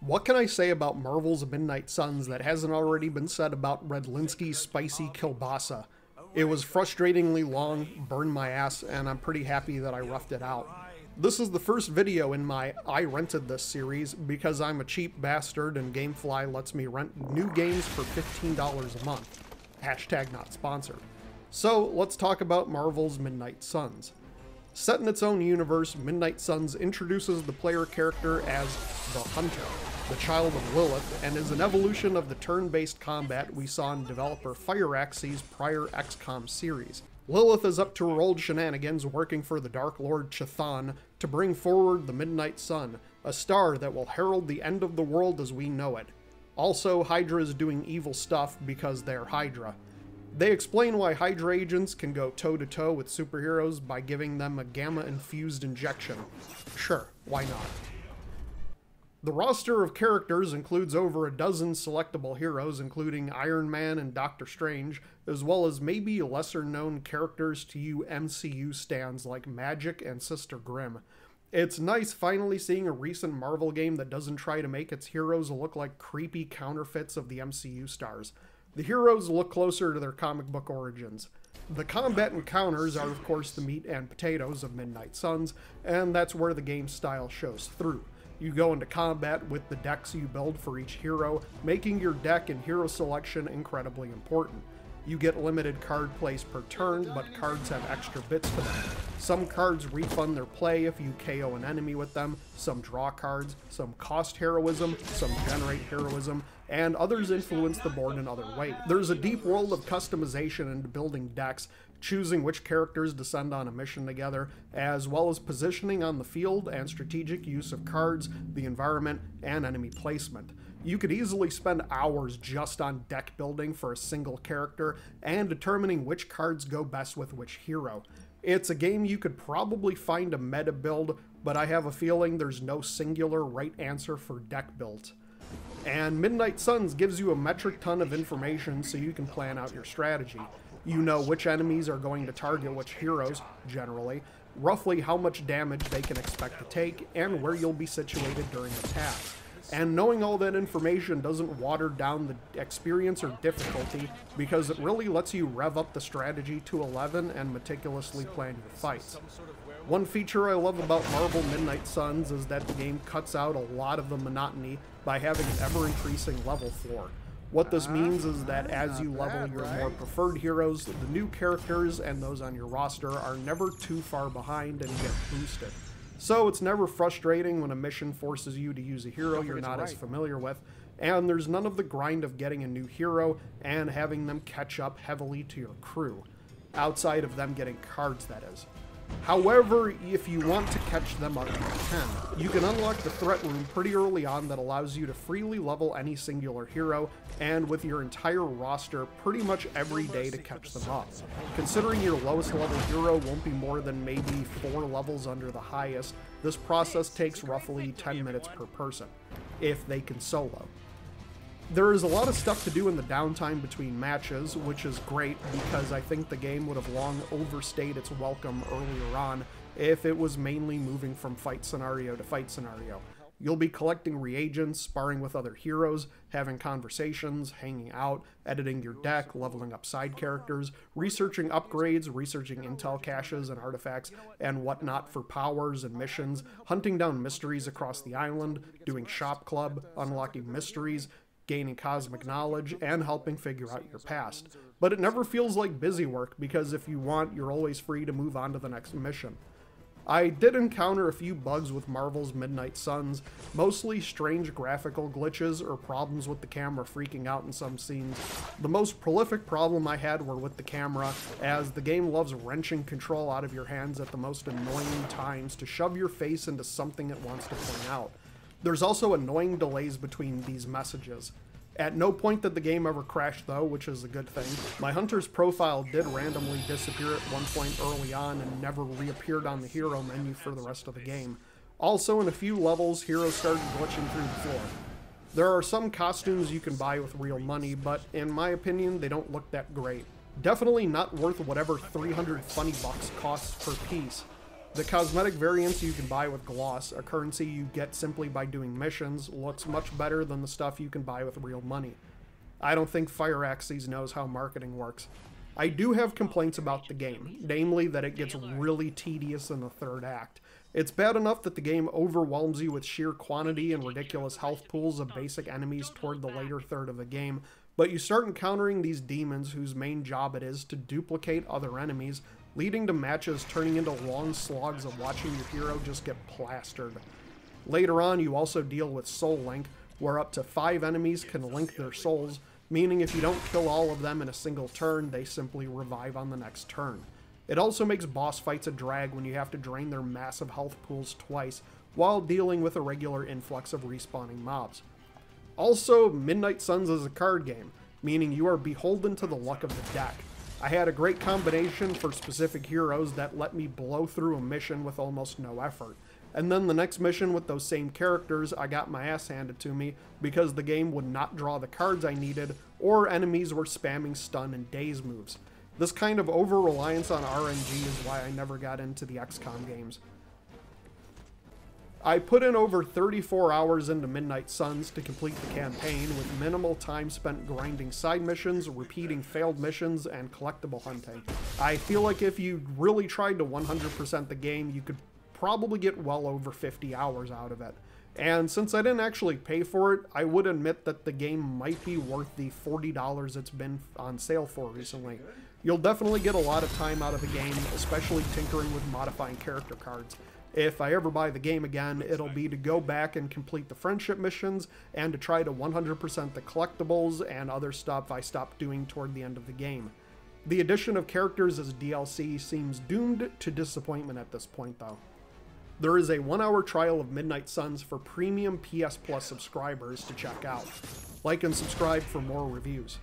What can I say about Marvel's Midnight Suns that hasn't already been said about Redlinski's spicy kielbasa? It was frustratingly long, burned my ass, and I'm pretty happy that I roughed it out. This is the first video in my I rented this series because I'm a cheap bastard and Gamefly lets me rent new games for $15 a month. Hashtag not sponsored. So let's talk about Marvel's Midnight Suns. Set in its own universe, Midnight Suns introduces the player character as the Hunter, the child of Lilith, and is an evolution of the turn-based combat we saw in developer Fireaxe's prior XCOM series. Lilith is up to her old shenanigans working for the Dark Lord Chthon to bring forward the Midnight Sun, a star that will herald the end of the world as we know it. Also, Hydra is doing evil stuff because they're Hydra. They explain why Hydra agents can go toe-to-toe with superheroes by giving them a gamma-infused injection. Sure, why not? The roster of characters includes over a dozen selectable heroes, including Iron Man and Doctor Strange, as well as maybe lesser-known characters to you MCU stans like Magic and Sister Grimm. It's nice finally seeing a recent Marvel game that doesn't try to make its heroes look like creepy counterfeits of the MCU stars. The heroes look closer to their comic book origins. The combat encounters are of course the meat and potatoes of Midnight Suns, and that's where the game style shows through. You go into combat with the decks you build for each hero, making your deck and hero selection incredibly important. You get limited card plays per turn, but cards have extra bits to them. Some cards refund their play if you KO an enemy with them, some draw cards, some cost heroism, some generate heroism, and others influence the board in other ways. There's a deep world of customization into building decks, choosing which characters to send on a mission together, as well as positioning on the field and strategic use of cards, the environment, and enemy placement. You could easily spend hours just on deck building for a single character and determining which cards go best with which hero. It's a game you could probably find a meta build, but I have a feeling there's no singular right answer for deck builds. And Midnight Suns gives you a metric ton of information so you can plan out your strategy. You know which enemies are going to target which heroes, generally, roughly how much damage they can expect to take, and where you'll be situated during attacks. And knowing all that information doesn't water down the experience or difficulty, because it really lets you rev up the strategy to 11 and meticulously plan your fights. One feature I love about Marvel Midnight Suns is that the game cuts out a lot of the monotony by having an ever-increasing level floor. What this means is that as you level your more preferred heroes, the new characters and those on your roster are never too far behind and get boosted. So it's never frustrating when a mission forces you to use a hero you're not as familiar with, and there's none of the grind of getting a new hero and having them catch up heavily to your crew. Outside of them getting cards, that is. However, if you want to catch them up, you can. You can unlock the threat room pretty early on that allows you to freely level any singular hero, and with your entire roster pretty much every day to catch them up. Considering your lowest level hero won't be more than maybe 4 levels under the highest, this process takes roughly 10 minutes per person, if they can solo. There is a lot of stuff to do in the downtime between matches, which is great because I think the game would have long overstayed its welcome earlier on if it was mainly moving from fight scenario to fight scenario. You'll be collecting reagents, sparring with other heroes, having conversations, hanging out, editing your deck, leveling up side characters, researching upgrades, researching intel caches and artifacts and whatnot for powers and missions, hunting down mysteries across the island, doing shop club, unlocking mysteries, gaining cosmic knowledge, and helping figure out your past. But it never feels like busy work, because if you want, you're always free to move on to the next mission. I did encounter a few bugs with Marvel's Midnight Suns, mostly strange graphical glitches or problems with the camera freaking out in some scenes. The most prolific problem I had were with the camera, as the game loves wrenching control out of your hands at the most annoying times to shove your face into something it wants to point out. There's also annoying delays between these messages. At no point did the game ever crash though, which is a good thing. My hunter's profile did randomly disappear at one point early on and never reappeared on the hero menu for the rest of the game. Also, in a few levels, heroes started glitching through the floor. There are some costumes you can buy with real money, but in my opinion, they don't look that great. Definitely not worth whatever 300 funny bucks costs per piece. The cosmetic variants you can buy with gloss, a currency you get simply by doing missions, looks much better than the stuff you can buy with real money. I don't think Fire Axes knows how marketing works. I do have complaints about the game, namely that it gets really tedious in the third act. It's bad enough that the game overwhelms you with sheer quantity and ridiculous health pools of basic enemies toward the later third of the game, but you start encountering these demons whose main job it is to duplicate other enemies, leading to matches turning into long slogs of watching your hero just get plastered. Later on, you also deal with Soul Link, where up to 5 enemies can link their souls, meaning if you don't kill all of them in a single turn, they simply revive on the next turn. It also makes boss fights a drag when you have to drain their massive health pools twice, while dealing with a regular influx of respawning mobs. Also, Midnight Suns is a card game, meaning you are beholden to the luck of the deck. I had a great combination for specific heroes that let me blow through a mission with almost no effort. And then the next mission with those same characters, I got my ass handed to me because the game would not draw the cards I needed, or enemies were spamming stun and daze moves. This kind of over-reliance on RNG is why I never got into the XCOM games. I put in over 34 hours into Midnight Suns to complete the campaign, with minimal time spent grinding side missions, repeating failed missions, and collectible hunting. I feel like if you really tried to 100% the game, you could probably get well over 50 hours out of it. And since I didn't actually pay for it, I would admit that the game might be worth the $40 it's been on sale for recently. You'll definitely get a lot of time out of the game, especially tinkering with modifying character cards. If I ever buy the game again, it'll be to go back and complete the friendship missions and to try to 100% the collectibles and other stuff I stopped doing toward the end of the game. The addition of characters as DLC seems doomed to disappointment at this point though. There is a 1-hour trial of Midnight Suns for premium PS Plus subscribers to check out. Like and subscribe for more reviews.